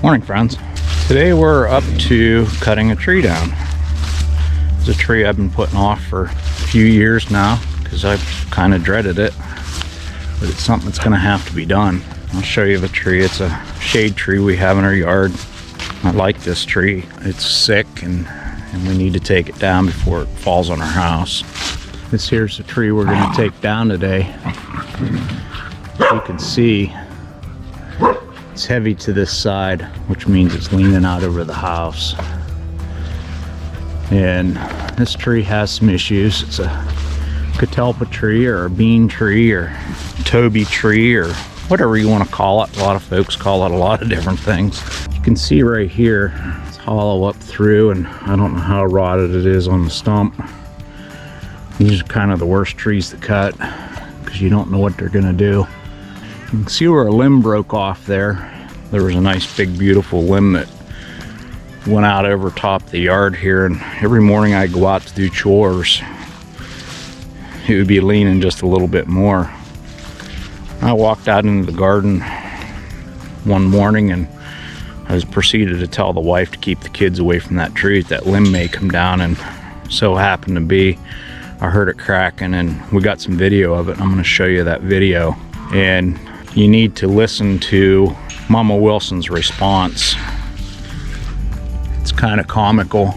Morning, friends. Today we're up to cutting a tree down. It's a tree I've been putting off for a few years now because I've kind of dreaded it, but it's something that's going to have to be done. I'll show you the tree. It's a shade tree we have in our yard. I like this tree. It's sick and we need to take it down before it falls on our house. This here's the tree we're going to take down today. As you can see, it's heavy to this side, which means it's leaning out over the house. And this tree has some issues. It's a catalpa tree or a bean tree or Toby tree or whatever you want to call it. A lot of folks call it a lot of different things. You can see right here, it's hollow up through, and I don't know how rotted it is on the stump. These are kind of the worst trees to cut because you don't know what they're going to do. You can see where a limb broke off there. There was a nice big beautiful limb that went out over top the yard here, and every morning I go out to do chores, it would be leaning just a little bit more. I walked out into the garden one morning and I was proceeded to tell the wife to keep the kids away from that tree. That limb may come down, and so happened to be I heard it cracking, and we got some video of it. I'm going to show you that video, and you need to listen to Mama Wilson's response. It's kind of comical.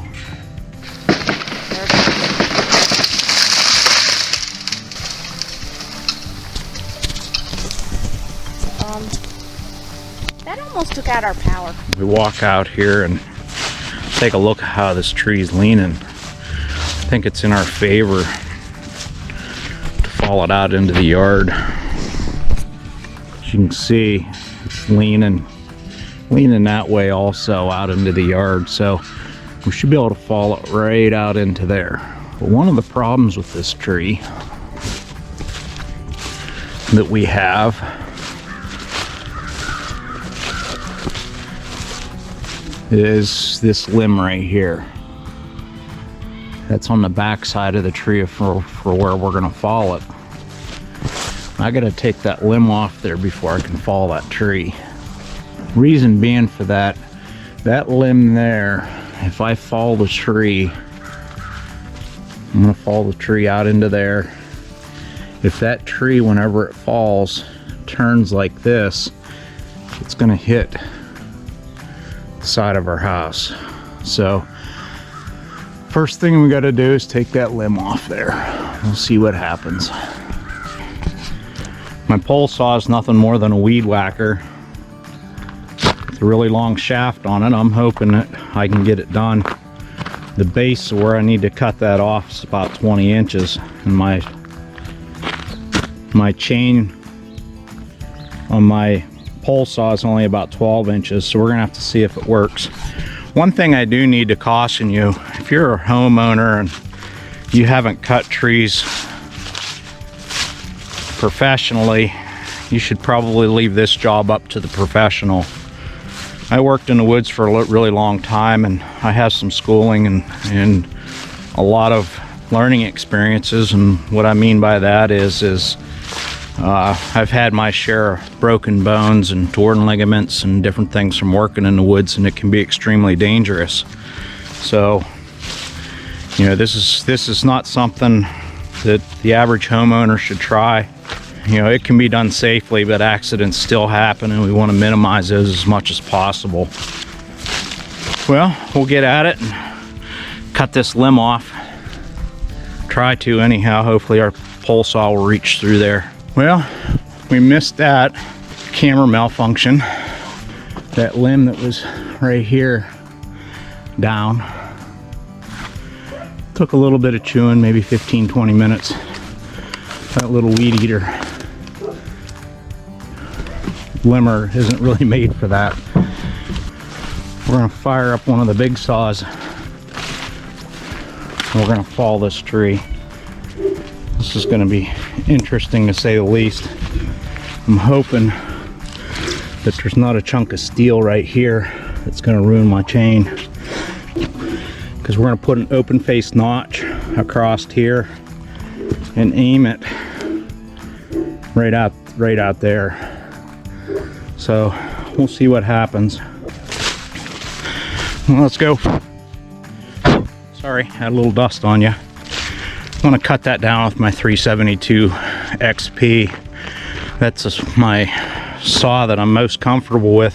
That almost took out our power. We walk out here and take a look at how this tree's leaning. I think it's in our favor to fall it out into the yard. As you can see, it's leaning that way also out into the yard, so we should be able to fall it right out into there. But one of the problems with this tree that we have is this limb right here. That's on the back side of the tree for where we're gonna fall it. I gotta take that limb off there before I can fall that tree. Reason being for that limb there, if I fall the tree, I'm gonna fall the tree out into there. If that tree, whenever it falls, turns like this, it's gonna hit the side of our house. So first thing we gotta do is take that limb off there. We'll see what happens. My pole saw is nothing more than a weed whacker. It's a really long shaft on it. I'm hoping that I can get it done. The base where I need to cut that off is about 20 inches, and my chain on my pole saw is only about 12 inches, so we're gonna have to see if it works. One thing I do need to caution you, if you're a homeowner and you haven't cut trees professionally, you should probably leave this job up to the professional. I worked in the woods for a really long time, and I have some schooling and a lot of learning experiences, and what I mean by that is I've had my share of broken bones and torn ligaments and different things from working in the woods, and it can be extremely dangerous. So, you know, this is not something that the average homeowner should try. You know, it can be done safely, but accidents still happen, and we want to minimize those as much as possible. Well, we'll get at it and cut this limb off. Try to anyhow. Hopefully our pole saw will reach through there. Well, we missed that camera malfunction. That limb that was right here down. Took a little bit of chewing, maybe 15-20 minutes. That little weed eater limber isn't really made for that. We're gonna fire up one of the big saws. We're gonna fall this tree. This is gonna be interesting to say the least. I'm hoping that there's not a chunk of steel right here that's gonna ruin my chain, because we're gonna put an open face notch across here and aim it right out there. So we'll see what happens. Well, let's go. Sorry, had a little dust on you. I'm gonna cut that down with my 372 XP. That's my saw that I'm most comfortable with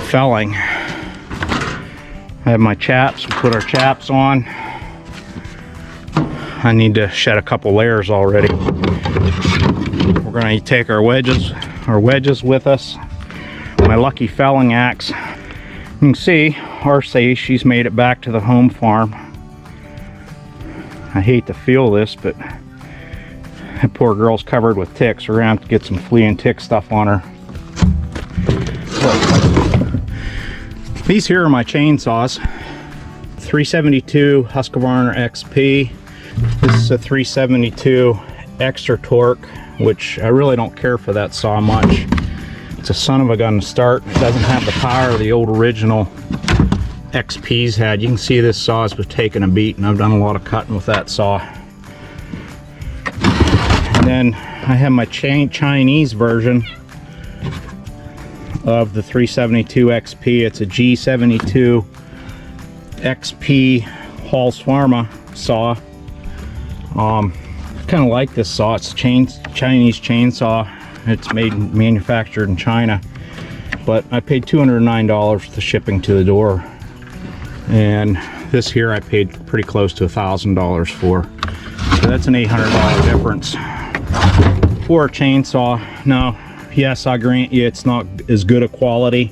felling. I have my chaps, we'll put our chaps on. I need to shed a couple layers already. We're gonna take our wedges with us. My lucky felling axe. You can see RC, she's made it back to the home farm. I hate to feel this, but that poor girl's covered with ticks. We're gonna have to get some flea and tick stuff on her. These here are my chainsaws. 372 Husqvarna XP. This is a 372 extra torque, which I really don't care for that saw much. It's a son of a gun to start. It doesn't have the power the old original XPs had. You can see this saw has been taking a beat, and I've done a lot of cutting with that saw. And then I have my Chinese version of the 372 XP. It's a G72 XP Halls Pharma saw. I kind of like this saw. It's a Chinese chainsaw. It's manufactured in China, but I paid $209 for the shipping to the door, and this here I paid pretty close to $1,000 for. So that's an $800 difference for a chainsaw. Now, yes, I grant you it's not as good a quality,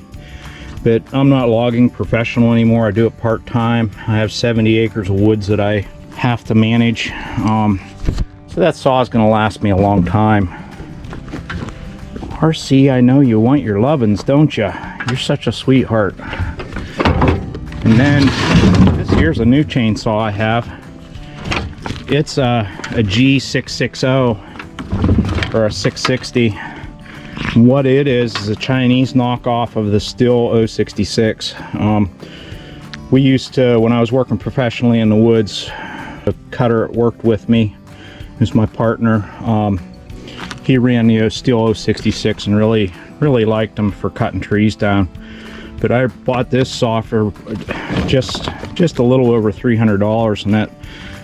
but I'm not logging professional anymore. I do it part-time. I have 70 acres of woods that I have to manage. So that saw is going to last me a long time. RC, I know you want your lovin's, don't you? You're such a sweetheart. And then this here's a new chainsaw I have. It's a G660 or a 660. What it is a Chinese knockoff of the Stihl 066. We used to, when I was working professionally in the woods, the cutter that worked with me, who's my partner, he ran the Stihl 066 and really liked them for cutting trees down. But I bought this saw for just a little over $300, and that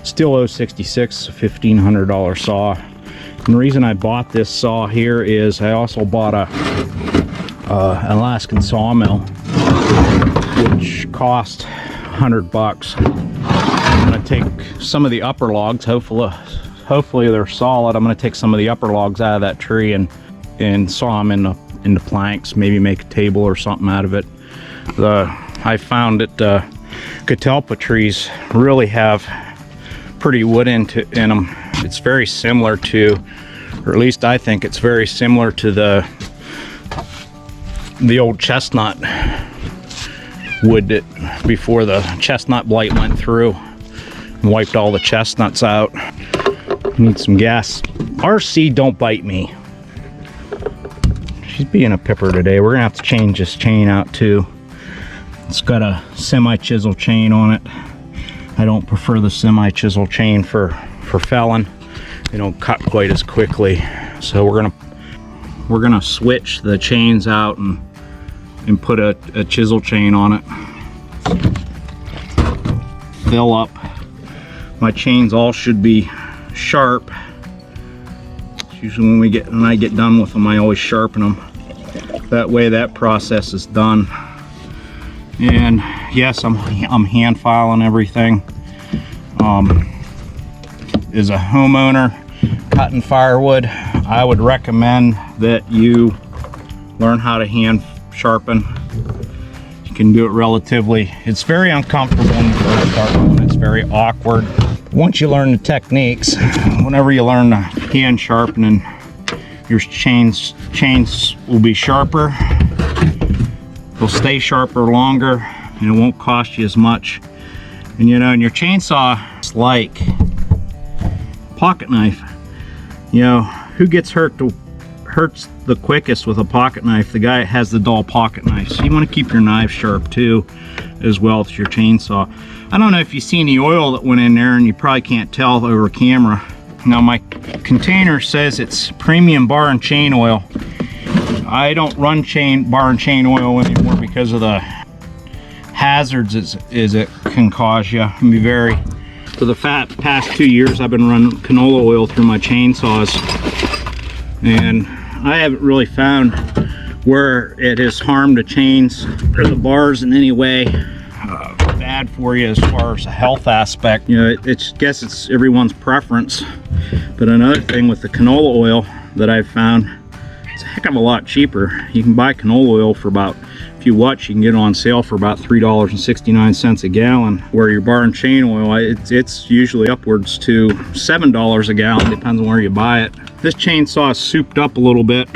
Stihl 066 is a $1,500 saw. And the reason I bought this saw here is I also bought an Alaskan sawmill, which cost $100. I'm going to take some of the upper logs, hopefully they're solid. I'm going to take some of the upper logs out of that tree and saw them into planks, maybe make a table or something out of it. I found that catalpa trees really have pretty wood in them. It's very similar to, or at least I think it's very similar to the old chestnut wood that before the chestnut blight went through and wiped all the chestnuts out. Need some gas. RC, don't bite me. She's being a pipper today. We're gonna have to change this chain out too. It's got a semi-chisel chain on it. I don't prefer the semi-chisel chain for felling. They don't cut quite as quickly. So we're gonna switch the chains out and put a chisel chain on it. Fill up. My chains all should be sharp. Usually when I get done with them, I always sharpen them. That way that process is done. And yes, I'm hand filing everything. As a homeowner cutting firewood, I would recommend that you learn how to hand sharpen. You can do it relatively. It's very uncomfortable when you first start doing it. It's very awkward. Once you learn the techniques, whenever you learn the hand sharpening, your chains will be sharper. They'll stay sharper longer, and it won't cost you as much. And you know, and your chainsaw is like a pocket knife. You know, who gets hurts the quickest with a pocket knife? The guy that has the dull pocket knife. So you want to keep your knife sharp too, as well as your chainsaw. I don't know if you've seen the oil that went in there, and you probably can't tell over camera. Now my container says it's premium bar and chain oil. I don't run bar and chain oil anymore because of the hazards as it can cause you. It can be very. For the past 2 years, I've been running canola oil through my chainsaws, and I haven't really found where it has harmed the chains or the bars in any way bad for you as far as a health aspect. You know, guess it's everyone's preference. But another thing with the canola oil that I've found, it's a heck of a lot cheaper. You can buy canola oil for about, if you watch, you can get it on sale for about $3.69 a gallon, where your bar and chain oil, it's usually upwards to $7 a gallon, depends on where you buy it. This chainsaw is souped up a little bit.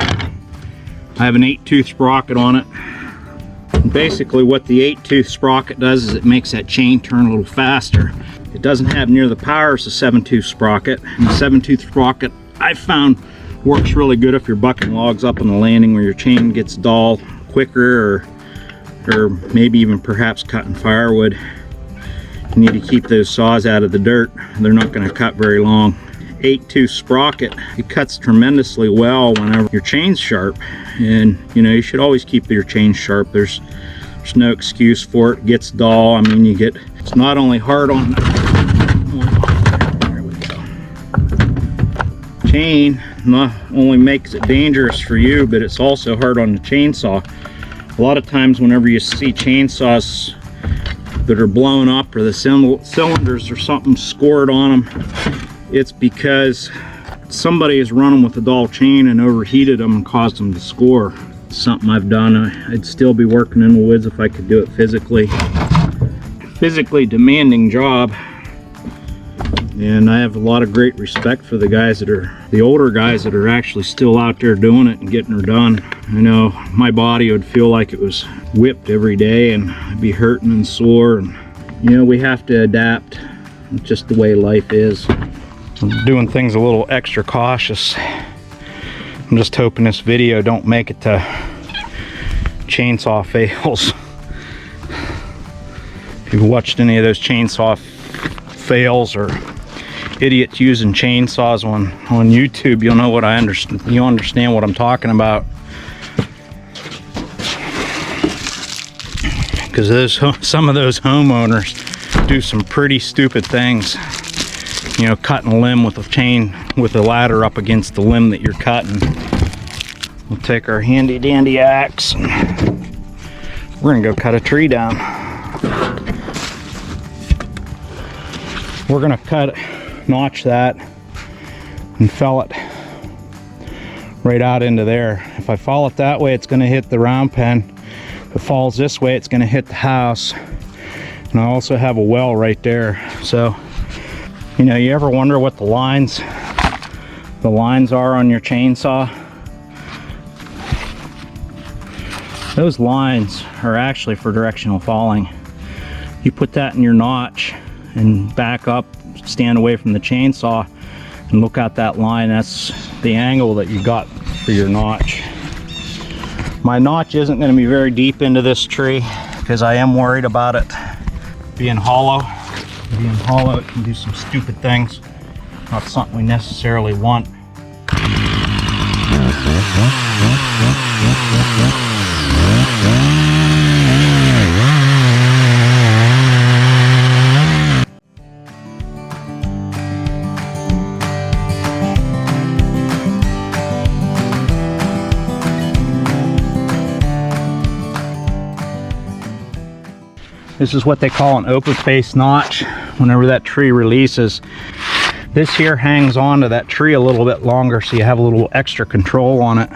I have an 8-tooth sprocket on it. And basically what the 8-tooth sprocket does is it makes that chain turn a little faster. It doesn't have near the power as a 7-tooth sprocket. And the 7-tooth sprocket I found works really good if you're bucking logs up on the landing where your chain gets dull quicker, or maybe even perhaps cutting firewood. You need to keep those saws out of the dirt. They're not going to cut very long. 8-tooth sprocket, it cuts tremendously well whenever your chain's sharp, and you know, you should always keep your chain sharp. There's no excuse for it. It gets dull. I mean, it's not only hard on there we go. Chain, not only makes it dangerous for you, but it's also hard on the chainsaw. A lot of times whenever you see chainsaws that are blown up, or the cylinders or something scored on them, it's because somebody has run them with a dull chain and overheated them and caused them to score. It's something I've done. I'd still be working in the woods if I could do it physically. Physically demanding job. And I have a lot of great respect for the guys the older guys that are actually still out there doing it and getting her done. I know my body would feel like it was whipped every day, and I'd be hurting and sore. And you know, we have to adapt. It's just the way life is. I'm doing things a little extra cautious. I'm just hoping this video don't make it to chainsaw fails. If you've watched any of those chainsaw fails or idiots using chainsaws on YouTube, you'll know what you understand what I'm talking about. Because some of those homeowners do some pretty stupid things. You know, cutting a limb with a chain, with a ladder up against the limb that you're cutting. We'll take our handy dandy axe and we're gonna go cut a tree down. We're gonna notch that and fell it right out into there. If I fall it that way, it's gonna hit the round pen. If it falls this way, it's gonna hit the house. And I also have a well right there. So, you know, you ever wonder what the lines are on your chainsaw? Those lines are actually for directional falling. You put that in your notch and back up, stand away from the chainsaw and look at that line. That's the angle that you got for your notch. My notch isn't going to be very deep into this tree because I am worried about it being hollow. Being hollow, it can do some stupid things. Not something we necessarily want. This is what they call an open face notch. Whenever that tree releases, this here hangs on to that tree a little bit longer, so you have a little extra control on it.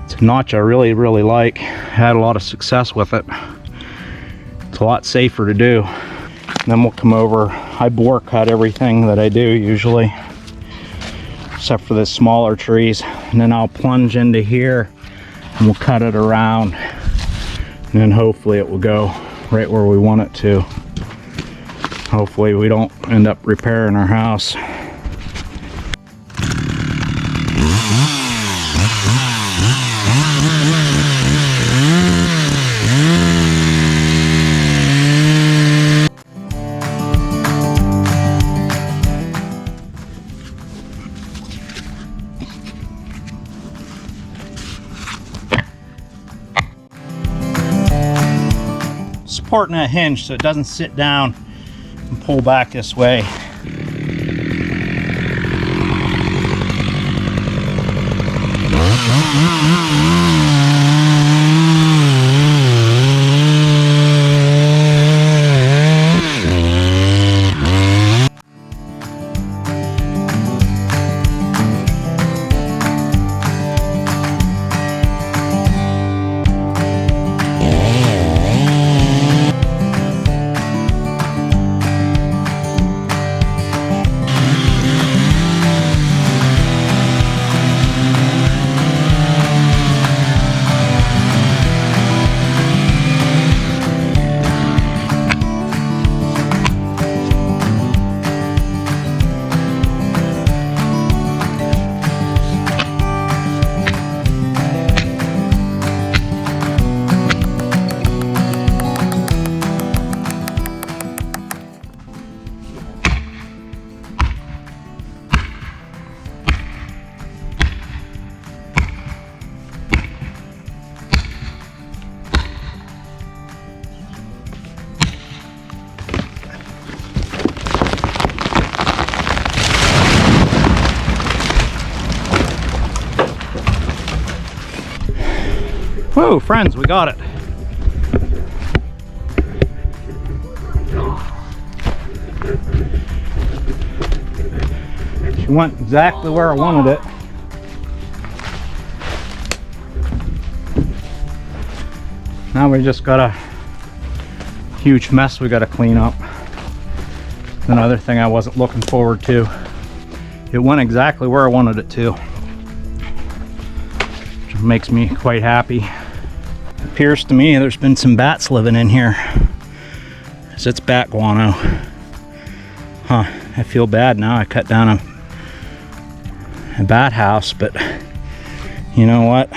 It's a notch I really like. I had a lot of success with it. It's a lot safer to do. And then we'll come over. I bore cut everything that I do usually, except for the smaller trees. And then I'll plunge into here and we'll cut it around. And then hopefully it will go right where we want it to. Hopefully we don't end up repairing our house. supporting that hinge so it doesn't sit down and pull back this way. Whoa, friends, we got it. She went exactly where I wanted it. Now we just got a huge mess we got to clean up. Another thing I wasn't looking forward to. It went exactly where I wanted it to, which makes me quite happy. Appears to me there's been some bats living in here. So it's bat guano. Huh, I feel bad now. I cut down a bat house, but you know what?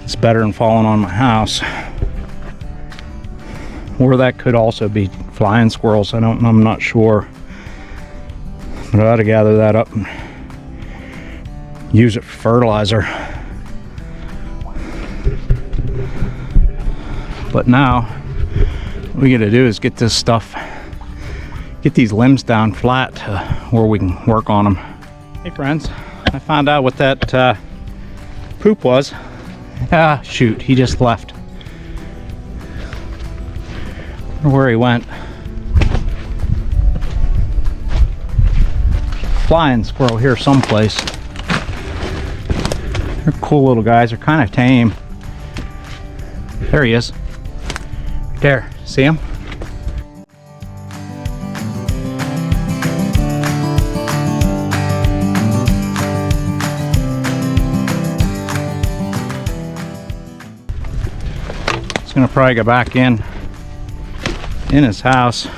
It's better than falling on my house. Or that could also be flying squirrels. I'm not sure. But I ought to gather that up and use it for fertilizer. But now what we gotta do is get this stuff, get these limbs down flat to where we can work on them. Hey friends, I found out what that poop was. Ah, shoot, he just left. I wonder where he went. Flying squirrel here someplace. They're cool little guys, they're kind of tame. There he is. There, see him? He's gonna probably go back in his house.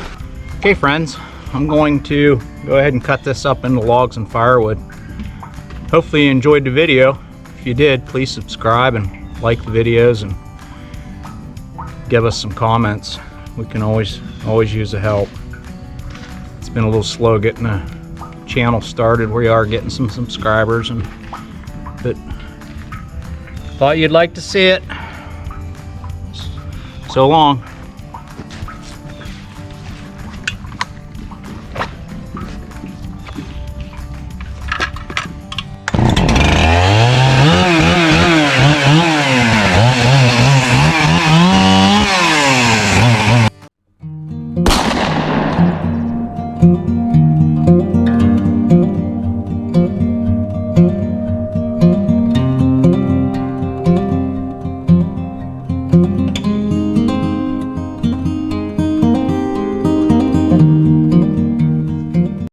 Okay friends, I'm going to go ahead and cut this up into logs and firewood. Hopefully you enjoyed the video. If you did, please subscribe and like the videos and give us some comments. We can always use the help. It's been a little slow getting the channel started. We are getting some subscribers, but thought you'd like to see it. So long.